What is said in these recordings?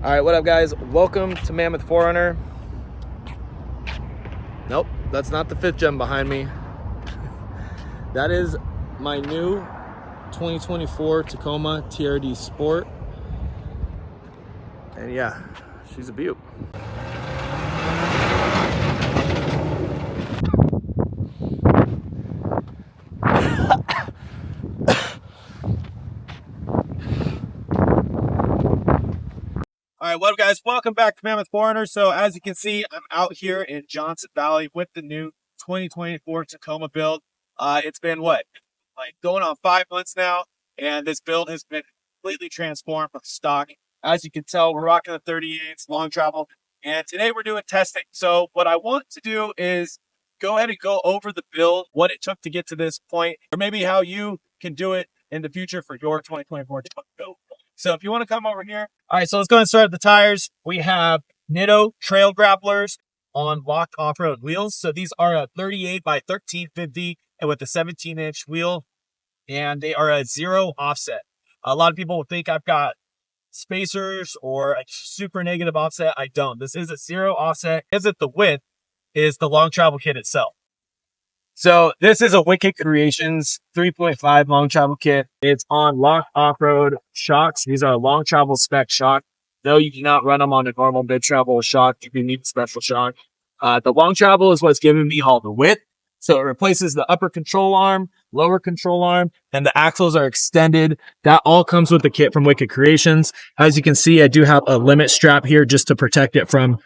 All right, what up guys? Welcome to Mammoth 4Runner. Nope, that's not the 5th gen behind me. That is my new 2024 Tacoma TRD Sport. And yeah, she's a beaut. All right, what up guys? Welcome back to Mammoth 4Runner. So as you can see, I'm out here in Johnson Valley with the new 2024 Tacoma build. It's been what? Like going on 5 months now, and this build has been completely transformed from stock. As you can tell, we're rocking the 38s, long travel, and today we're doing testing. So what I want to do is go ahead and go over the build, what it took to get to this point, or maybe how you can do it in the future for your 2024 build. So if you want to come over here. All right, so let's go and start at the tires. We have Nitto Trail Grapplers on locked off-road wheels. So these are a 38 by 1350 and with a 17-inch wheel, and they are a 0 offset. A lot of people will think I've got spacers or a super negative offset. I don't. This is a 0 offset. Is it the width is the long travel kit itself. So this is a Wicked Creations 3.5 long travel kit. It's on locked off-road shocks. These are long travel spec shock. Though you cannot run them on a normal mid travel shock, you need a special shock. The long travel is what's giving me all the width. So it replaces the upper control arm, lower control arm, and the axles are extended. That all comes with the kit from Wicked Creations. As you can see, I do have a limit strap here just to protect it from,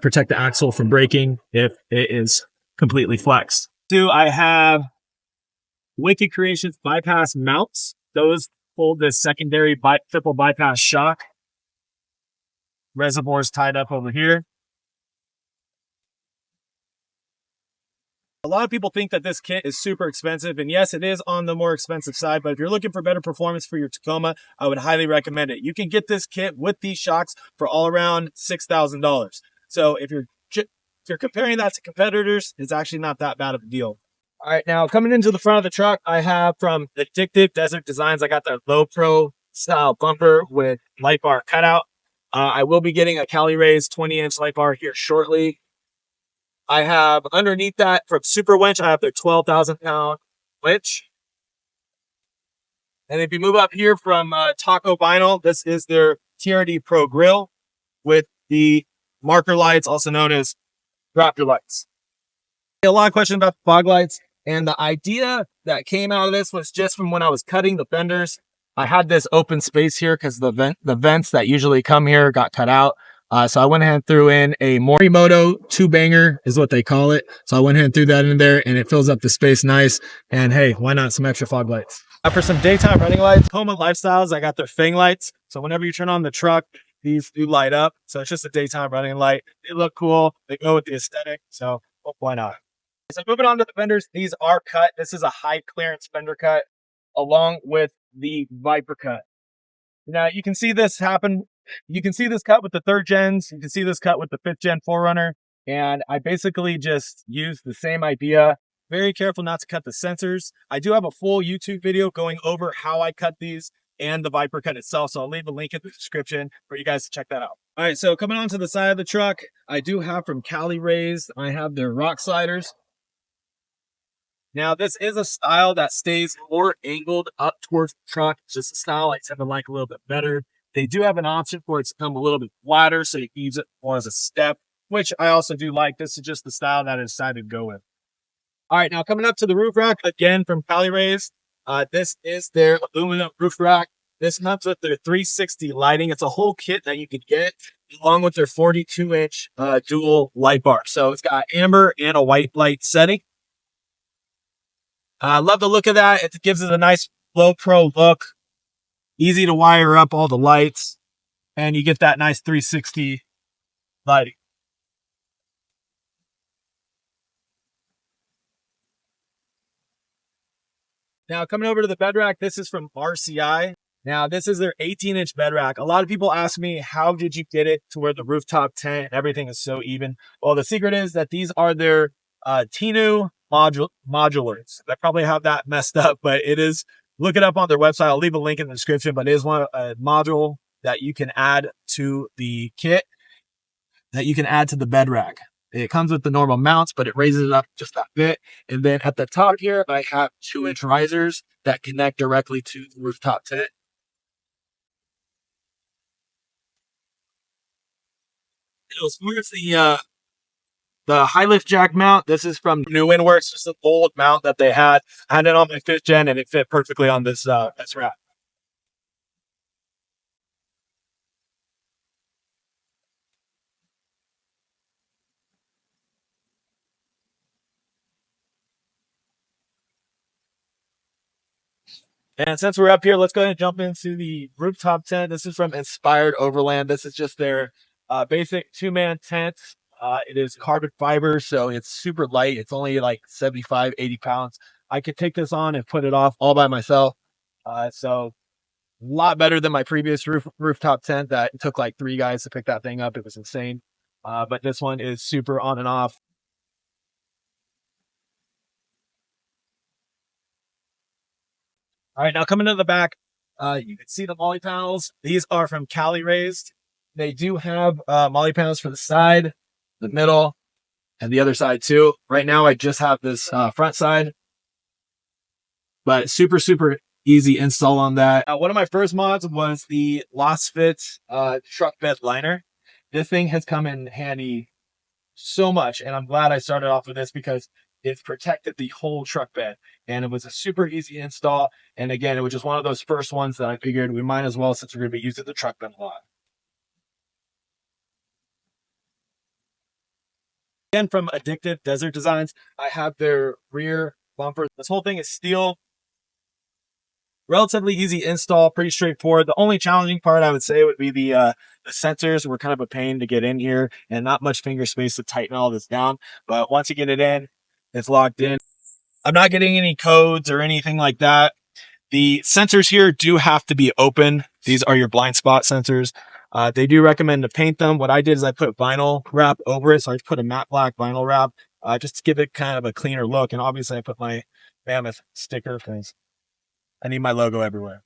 protect the axle from breaking if it is completely flexed. I have Wicked Creations bypass mounts. Those hold the secondary triple bypass shock. Reservoirs tied up over here. A lot of people think that this kit is super expensive, and yes, it is on the more expensive side, but if you're looking for better performance for your Tacoma, I would highly recommend it. You can get this kit with these shocks for all around $6,000. So if you're comparing that to competitors, it's actually not that bad of a deal. All right, now coming into the front of the truck, I have from Addictive Desert Designs, I got the Low Pro style bumper with light bar cutout. I will be getting a Cali Rays 20-inch light bar here shortly. I have underneath that from Super Winch, I have their 12,000-pound winch. And if you move up here from Taco Vinyl, this is their TRD Pro grill with the marker lights, also known as Raptor lights. A lot of questions about the fog lights, and the idea that came out of this was just from when I was cutting the fenders. I had this open space here because the vents that usually come here got cut out. So I went ahead and threw in a Morimoto 2-banger is what they call it. So I went ahead and threw that in there, and it fills up the space nice. And hey, why not some extra fog lights? For some daytime running lights, Tacoma Lifestyles, I got their Fang lights. So whenever you turn on the truck, these do light up. So it's just a daytime running light. They look cool. They go with the aesthetic. So why not? So moving on to the fenders, these are cut. This is a high clearance fender cut along with the Viper cut. Now you can see this happen. You can see this cut with the 3rd gens. You can see this cut with the 5th gen 4Runner. And I basically just used the same idea. Very careful not to cut the sensors. I do have a full YouTube video going over how I cut these and the Viper cut itself. So I'll leave a link in the description for you guys to check that out. All right, so coming on to the side of the truck, I do have from Cali Rays, I have their rock sliders. Now, this is a style that stays more angled up towards the truck. It's just a style I tend to like a little bit better. They do have an option for it to come a little bit flatter, so you can use it more as a step, which I also do like. This is just the style that I decided to go with. All right, now coming up to the roof rack, again from Cali Rays. This is their aluminum roof rack. This comes with their 360 lighting. It's a whole kit that you could get along with their 42-inch dual light bar. So it's got amber and a white light setting. I love the look of that. It gives it a nice low pro look. Easy to wire up all the lights. And you get that nice 360 lighting. Now coming over to the bed rack, this is from RCI. Now this is their 18-inch bed rack. A lot of people ask me, how did you get it to where the rooftop tent and everything is so even? Well, the secret is that these are their Tinu modulars. I probably have that messed up, but it is. Look it up on their website. I'll leave a link in the description, but it is one module that you can add to the kit, that you can add to the bed rack. It comes with the normal mounts, but it raises it up just that bit. And then at the top here, I have 2-inch risers that connect directly to the rooftop tent. As far as the high lift jack mount, this is from New Windworks, just an old mount that they had. I had it on my 5th gen and it fit perfectly on this rack. And since we're up here, let's go ahead and jump into the rooftop tent. This is from Inspired Overland. This is just their basic 2-man tent. It is carbon fiber, so it's super light. It's only like 75, 80 pounds. I could take this on and put it off all by myself. So a lot better than my previous rooftop tent that took like 3 guys to pick that thing up. It was insane. But this one is super on and off. All right, now coming to the back, you can see the molly panels. These are from Cali Raised. They do have molly panels for the side, the middle, and the other side too. Right now, I just have this front side, but super, super easy install on that. One of my first mods was the Lost Fit truck bed liner. This thing has come in handy so much, and I'm glad I started off with this because it's protected the whole truck bed, and it was a super easy install. And again, it was just one of those first ones that I figured we might as well, since we're going to be using the truck bed a lot. Again, from Addictive Desert Designs, I have their rear bumper. This whole thing is steel. Relatively easy install, pretty straightforward. The only challenging part I would say would be the sensors were kind of a pain to get in here and not much finger space to tighten all this down. But once you get it in, it's locked in. I'm not getting any codes or anything like that. The sensors here do have to be open. These are your blind spot sensors. They do recommend to paint them. What I did is I put vinyl wrap over it. So I put a matte black vinyl wrap just to give it kind of a cleaner look. And obviously I put my Mammoth sticker because I need my logo everywhere.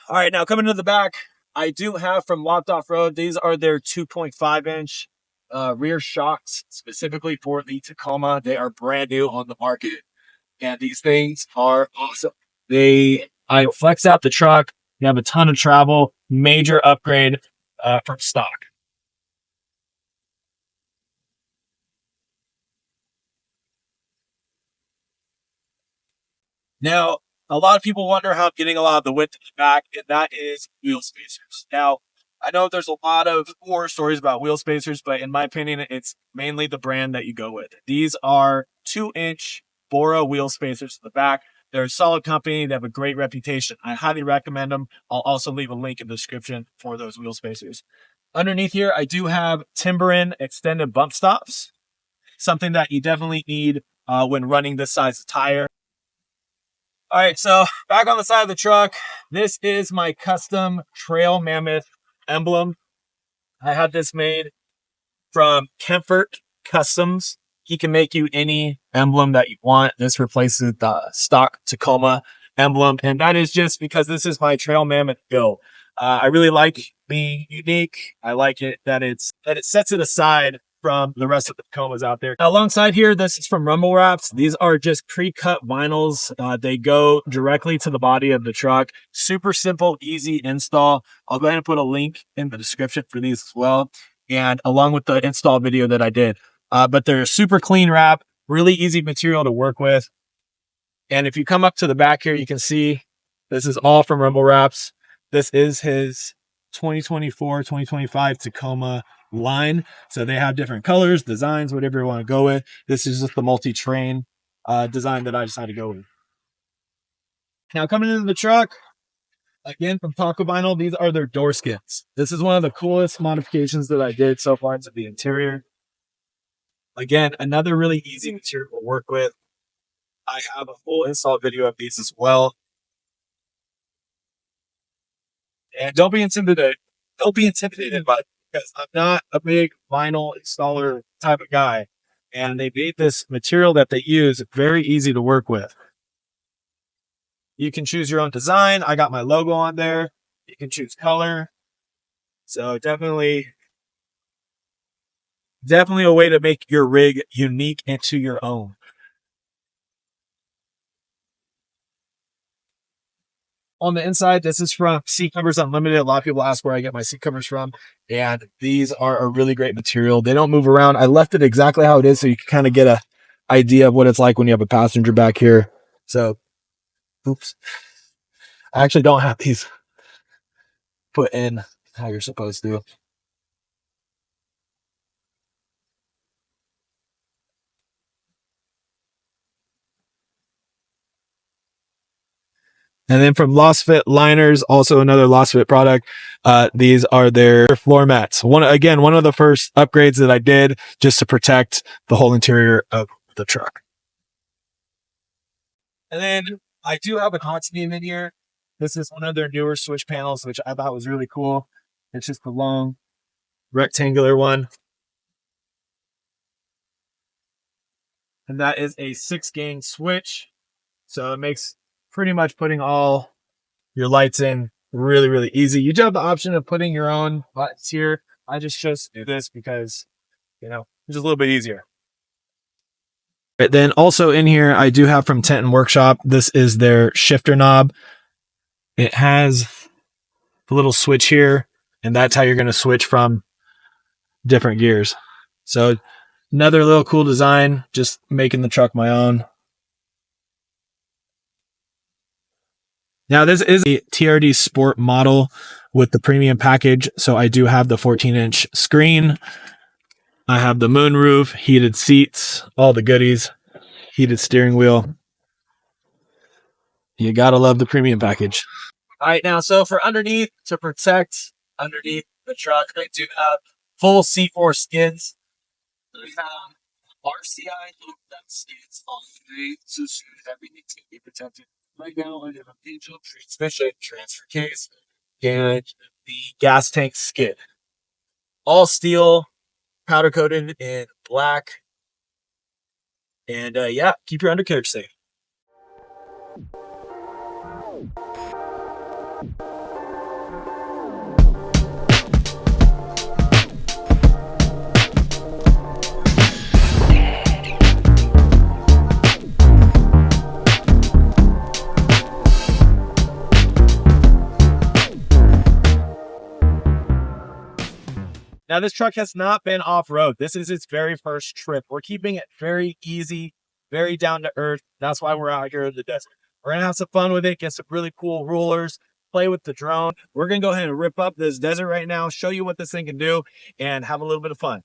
All right, now coming to the back, I do have from Locked Off Road. These are their 2.5-inch rear shocks specifically for the Tacoma. They are brand new on the market, and these things are awesome. I flex out the truck. You have a ton of travel, major upgrade from stock. Now, a lot of people wonder how I'm getting a lot of the width in the back, and that is wheel spacers. Now, I know there's a lot of horror stories about wheel spacers, but in my opinion, it's mainly the brand that you go with. These are 2-inch Bora wheel spacers in the back. They're a solid company. They have a great reputation. I highly recommend them. I'll also leave a link in the description for those wheel spacers. Underneath here, I do have Timberin extended bump stops, something that you definitely need when running this size of tire. All right, so back on the side of the truck, this is my custom Trail Mammoth emblem. I had this made from Kemfert Customs. He can make you any emblem that you want. This replaces the stock Tacoma emblem, and that is just because this is my Trail Mammoth build. I really like being unique. I like it that it sets it aside from the rest of the Tacomas out there. Now, alongside here, this is from Rumble Wraps. These are just pre-cut vinyls. They go directly to the body of the truck. Super simple, easy install. I'll go ahead and put a link in the description for these as well, and along with the install video that I did. But they're super clean wrap, really easy material to work with. And if you come up to the back here, you can see this is all from Rumble Wraps. This is his 2024, 2025 Tacoma line. So they have different colors, designs, whatever you want to go with. This is just the multi-train design that I decided to go with. Now coming into the truck, again from Taco Vinyl, these are their door skids. This is one of the coolest modifications that I did so far into the interior. Again, another really easy material to work with. I have a full install video of these as well. And don't be intimidated. Don't be intimidated by it, because I'm not a big vinyl installer type of guy. And they made this material that they use very easy to work with. You can choose your own design. I got my logo on there. You can choose color. So definitely a way to make your rig unique and to your own. On the inside, this is from Seat Covers Unlimited. A lot of people ask where I get my seat covers from, and these are a really great material. They don't move around. I left it exactly how it is so you can kind of get a idea of what it's like when you have a passenger back here. So, oops. I actually don't have these put in how you're supposed to. And then from Lost Fit Liners, also another Lost Fit product. These are their floor mats. One of the first upgrades that I did just to protect the whole interior of the truck. And then I do have a concept beam in here. This is one of their newer switch panels, which I thought was really cool. It's just a long rectangular one. And that is a 6-gang switch. So it makes pretty much putting all your lights in really, really easy. You do have the option of putting your own buttons here. I just chose to do this because, it's just a little bit easier. Right, then also in here, I do have from Tent and Workshop. This is their shifter knob. It has a little switch here, and that's how you're going to switch from different gears. So another little cool design, just making the truck my own. Now this is a TRD Sport model with the premium package. So I do have the 14-inch screen. I have the moonroof, heated seats, all the goodies, heated steering wheel. You gotta love the premium package. All right, now, so for underneath, to protect underneath the truck, I do have full C4 skids. We have RCI skids all the way, so everything can be protected. Right now, I have a angel transmission transfer case and the gas tank skid. All steel, powder coated in black. And yeah, keep your undercarriage safe. Now, this truck has not been off-road. This is its very first trip. We're keeping it very easy, very down to earth. That's why we're out here in the desert. We're going to have some fun with it, get some really cool rulers, play with the drone. We're going to go ahead and rip up this desert right now, show you what this thing can do, and have a little bit of fun.